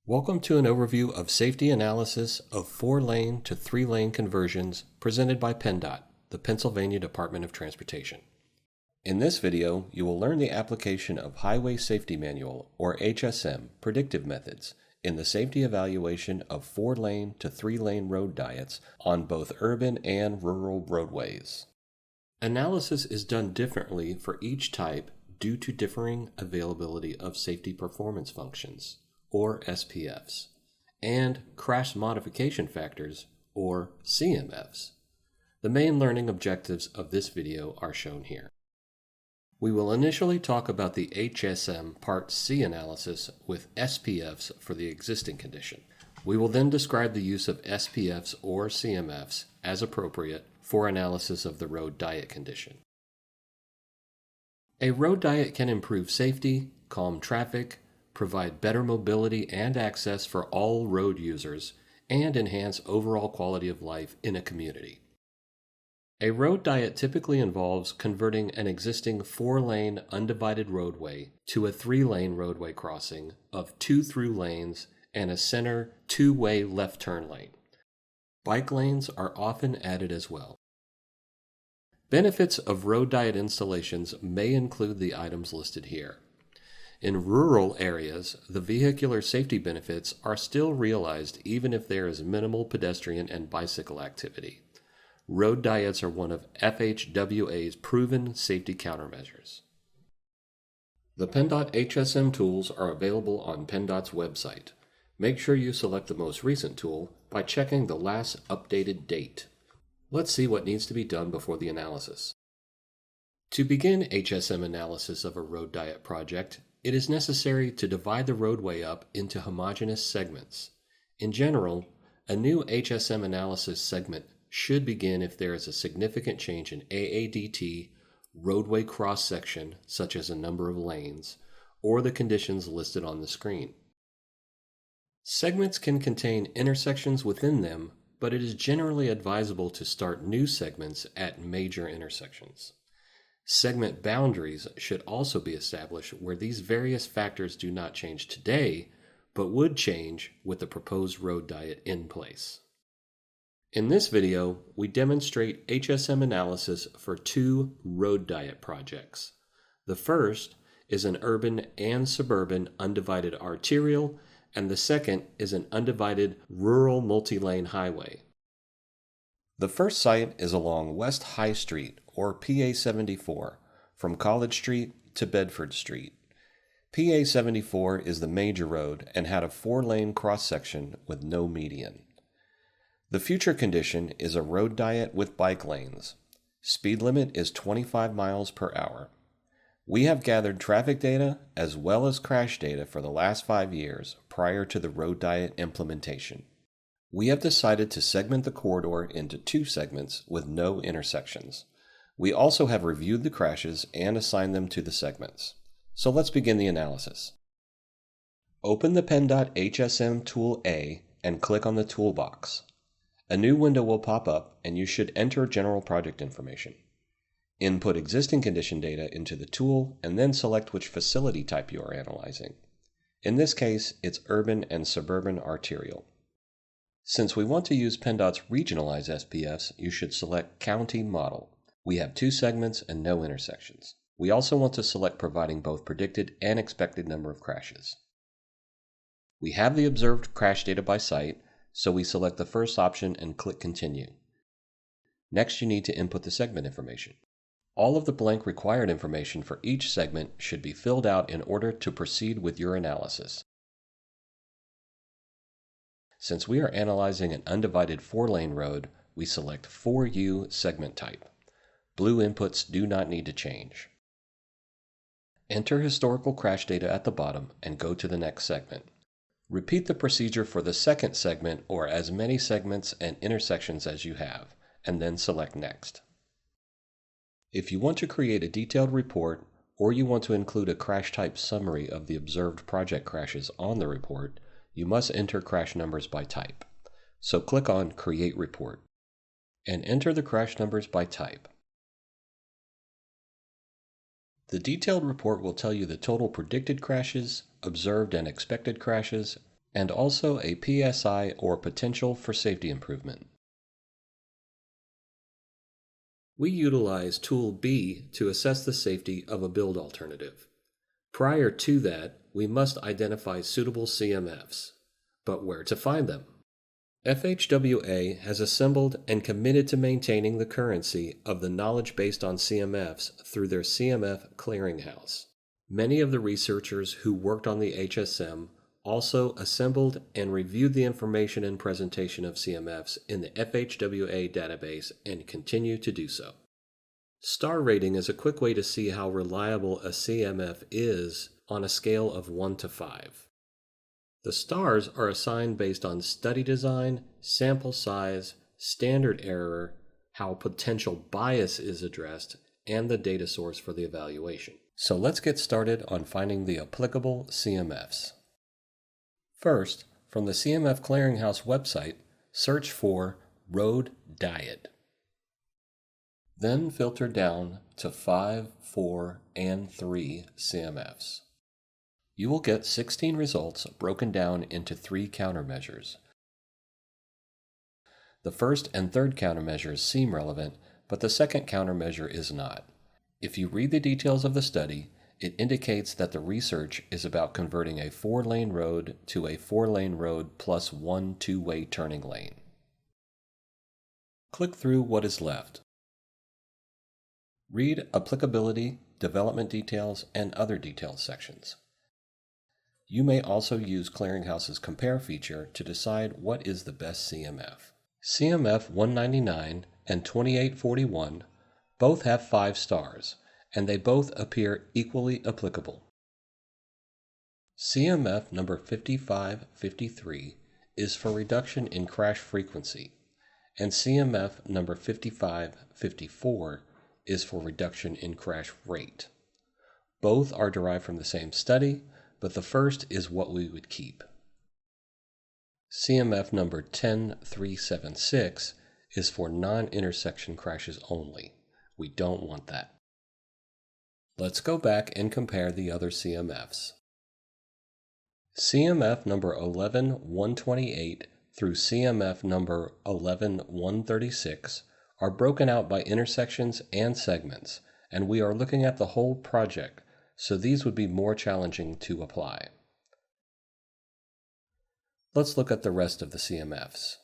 Welcome to an overview of safety analysis of 4-lane to 3-lane conversions presented by PennDOT, the Pennsylvania Department of Transportation. In this video, you will learn the application of Highway Safety Manual, or HSM, predictive methods in the safety evaluation of 4-lane to 3-lane road diets on both urban and rural roadways. Analysis is done differently for each type due to differing availability of safety performance functions, or SPFs, and crash modification factors, or CMFs. The main learning objectives of this video are shown here. We will initially talk about the HSM Part C analysis with SPFs for the existing condition. We will then describe the use of SPFs or CMFs as appropriate for analysis of the road diet condition. A road diet can improve safety, calm traffic, provide better mobility and access for all road users, and enhance overall quality of life in a community. A road diet typically involves converting an existing 4-lane undivided roadway to a 3-lane roadway crossing of 2 through lanes and a center 2-way left turn lane. Bike lanes are often added as well. Benefits of road diet installations may include the items listed here. In rural areas, the vehicular safety benefits are still realized even if there is minimal pedestrian and bicycle activity. Road diets are one of FHWA's proven safety countermeasures. The PennDOT HSM tools are available on PennDOT's website. Make sure you select the most recent tool by checking the last updated date. Let's see what needs to be done before the analysis. To begin HSM analysis of a road diet project, it is necessary to divide the roadway up into homogeneous segments. In general, a new HSM analysis segment should begin if there is a significant change in AADT, roadway cross-section, such as a number of lanes, or the conditions listed on the screen. Segments can contain intersections within them, but it is generally advisable to start new segments at major intersections. Segment boundaries should also be established where these various factors do not change today, but would change with the proposed road diet in place. In this video, we demonstrate HSM analysis for 2 road diet projects. The first is an urban and suburban undivided arterial, and the second is an undivided rural multi-lane highway. The first site is along West High Street, or PA 74, from College Street to Bedford Street. PA 74 is the major road and had a 4-lane cross-section with no median. The future condition is a road diet with bike lanes. Speed limit is 25 miles per hour. We have gathered traffic data as well as crash data for the last 5 years prior to the road diet implementation. We have decided to segment the corridor into 2 segments with no intersections. We also have reviewed the crashes and assigned them to the segments. So let's begin the analysis. Open the PennDOT HSM Tool A and click on the toolbox. A new window will pop up and you should enter general project information. Input existing condition data into the tool and then select which facility type you are analyzing. In this case, it's urban and suburban arterial. Since we want to use PennDOT's regionalized SPFs, you should select County Model. We have 2 segments and no intersections. We also want to select providing both predicted and expected number of crashes. We have the observed crash data by site, so we select the first option and click Continue. Next, you need to input the segment information. All of the blank required information for each segment should be filled out in order to proceed with your analysis. Since we are analyzing an undivided 4-lane road, we select 4U segment type. Blue inputs do not need to change. Enter historical crash data at the bottom and go to the next segment. Repeat the procedure for the second segment or as many segments and intersections as you have, and then select Next. If you want to create a detailed report or you want to include a crash type summary of the observed project crashes on the report, you must enter crash numbers by type. So click on Create Report and enter the crash numbers by type. The detailed report will tell you the total predicted crashes, observed and expected crashes, and also a PSI or potential for safety improvement. We utilize Tool B to assess the safety of a build alternative. Prior to that, we must identify suitable CMFs. But where to find them? FHWA has assembled and committed to maintaining the currency of the knowledge based on CMFs through their CMF clearinghouse. Many of the researchers who worked on the HSM also assembled and reviewed the information and presentation of CMFs in the FHWA database and continue to do so. Star rating is a quick way to see how reliable a CMF is on a scale of 1 to 5. The stars are assigned based on study design, sample size, standard error, how potential bias is addressed, and the data source for the evaluation. So let's get started on finding the applicable CMFs. First, from the CMF Clearinghouse website, search for Road Diet. Then filter down to 5, 4, and 3 CMFs. You will get 16 results broken down into 3 countermeasures. The first and third countermeasures seem relevant, but the second countermeasure is not. If you read the details of the study, it indicates that the research is about converting a 4-lane road to a 4-lane road plus 1 two-way turning lane. Click through what is left. Read applicability, development details, and other details sections. You may also use Clearinghouse's Compare feature to decide what is the best CMF. CMF 199 and 2841 both have 5 stars, and they both appear equally applicable. CMF number 5553 is for reduction in crash frequency, and CMF number 5554 is for reduction in crash rate. Both are derived from the same study, but the first is what we would keep. CMF number 10376 is for non-intersection crashes only. We don't want that. Let's go back and compare the other CMFs. CMF number 11128 through CMF number 11136 are broken out by intersections and segments, and we are looking at the whole project, so these would be more challenging to apply. Let's look at the rest of the CMFs.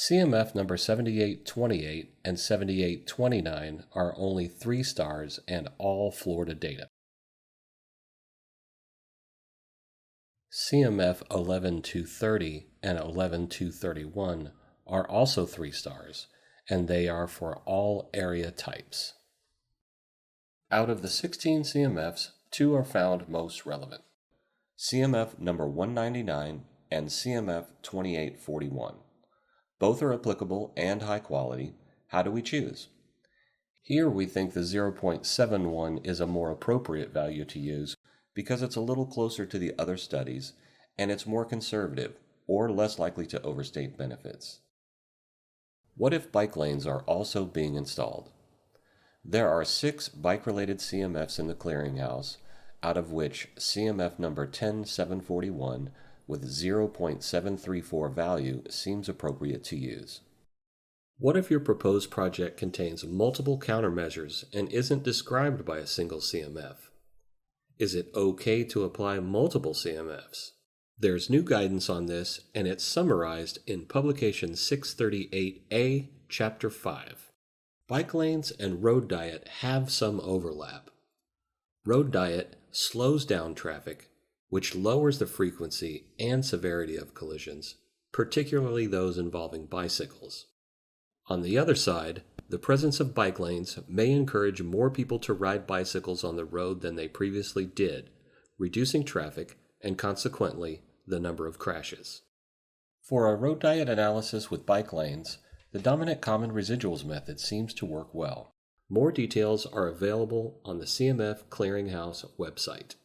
CMF number 7828 and 7829 are only 3 stars and all Florida data. CMF 11230 and 11231 are also 3 stars, and they are for all area types. Out of the 16 CMFs, 2 are found most relevant: CMF number 199 and CMF 2841. Both are applicable and high quality. How do we choose? Here we think the 0.71 is a more appropriate value to use because it's a little closer to the other studies and it's more conservative or less likely to overstate benefits. What if bike lanes are also being installed? There are 6 bike-related CMFs in the clearinghouse, out of which CMF number 10741 with 0.734 value seems appropriate to use. What if your proposed project contains multiple countermeasures and isn't described by a single CMF? Is it okay to apply multiple CMFs? There's new guidance on this, and it's summarized in Publication 638A, Chapter 5. Bike lanes and road diet have some overlap. Road diet slows down traffic, which lowers the frequency and severity of collisions, particularly those involving bicycles. On the other side, the presence of bike lanes may encourage more people to ride bicycles on the road than they previously did, reducing traffic and consequently the number of crashes. For a road diet analysis with bike lanes, the dominant common residuals method seems to work well. More details are available on the CMF Clearinghouse website.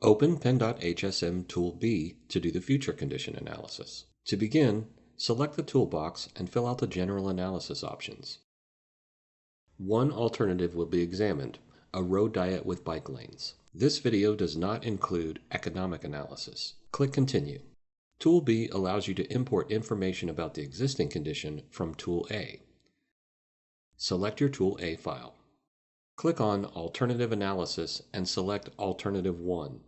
Open Pen.HSM Tool B to do the future condition analysis. To begin, select the toolbox and fill out the general analysis options. One alternative will be examined, a road diet with bike lanes. This video does not include economic analysis. Click Continue. Tool B allows you to import information about the existing condition from Tool A. Select your Tool A file. Click on Alternative Analysis and select Alternative 1.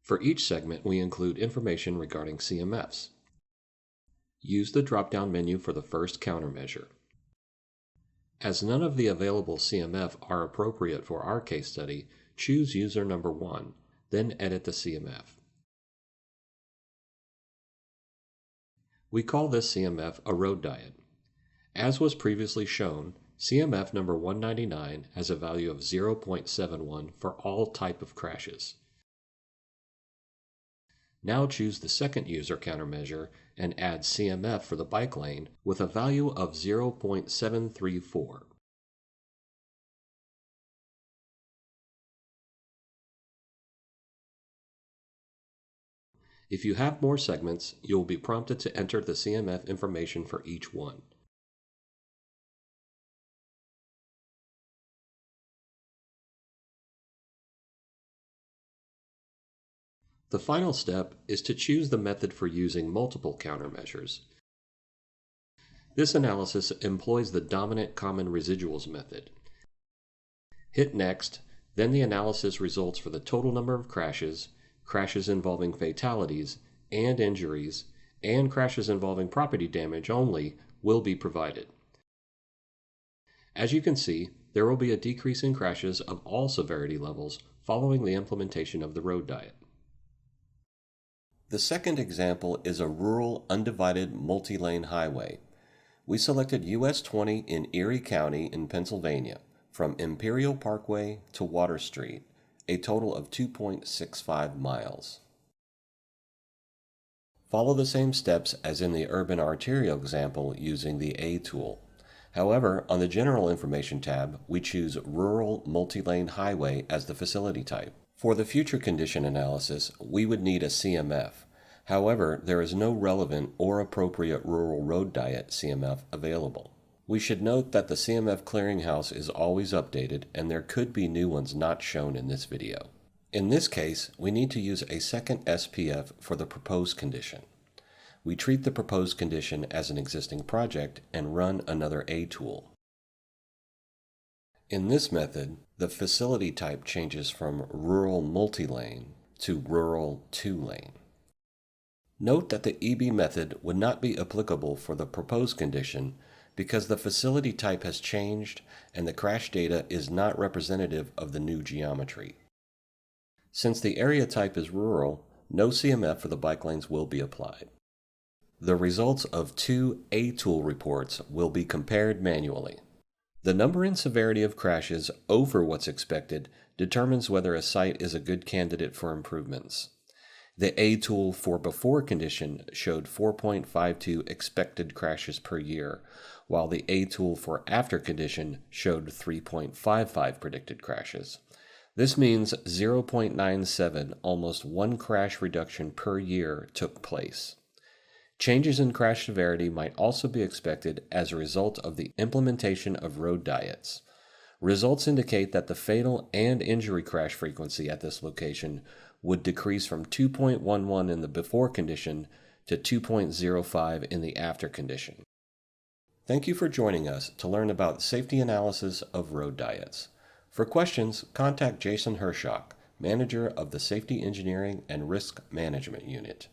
For each segment, we include information regarding CMFs. Use the drop-down menu for the first countermeasure. As none of the available CMF are appropriate for our case study, choose user number 1, then edit the CMF. We call this CMF a road diet. As was previously shown, CMF number 199 has a value of 0.71 for all type of crashes. Now choose the second user countermeasure and add CMF for the bike lane with a value of 0.734. If you have more segments, you will be prompted to enter the CMF information for each one. The final step is to choose the method for using multiple countermeasures. This analysis employs the dominant common residuals method. Hit Next, then the analysis results for the total number of crashes, crashes involving fatalities and injuries, and crashes involving property damage only will be provided. As you can see, there will be a decrease in crashes of all severity levels following the implementation of the road diet. The second example is a rural, undivided, multi-lane highway. We selected US 20 in Erie County in Pennsylvania, from Imperial Parkway to Water Street, a total of 2.65 miles. Follow the same steps as in the urban arterial example using the A tool. However, on the General Information tab, we choose Rural Multi-Lane Highway as the facility type. For the future condition analysis, we would need a CMF. However, there is no relevant or appropriate rural road diet CMF available. We should note that the CMF clearinghouse is always updated and there could be new ones not shown in this video. In this case, we need to use a second SPF for the proposed condition. We treat the proposed condition as an existing project and run another A tool. In this method, the facility type changes from rural multi-lane to rural 2-lane. Note that the EB method would not be applicable for the proposed condition because the facility type has changed and the crash data is not representative of the new geometry. Since the area type is rural, no CMF for the bike lanes will be applied. The results of two A-tool reports will be compared manually. The number and severity of crashes over what's expected determines whether a site is a good candidate for improvements. The A-tool for before condition showed 4.52 expected crashes per year, while the A-tool for after condition showed 3.55 predicted crashes. This means 0.97, almost one crash reduction per year, took place. Changes in crash severity might also be expected as a result of the implementation of road diets. Results indicate that the fatal and injury crash frequency at this location would decrease from 2.11 in the before condition to 2.05 in the after condition. Thank you for joining us to learn about safety analysis of road diets. For questions, contact Jason Hershock, Manager of the Safety Engineering and Risk Management Unit.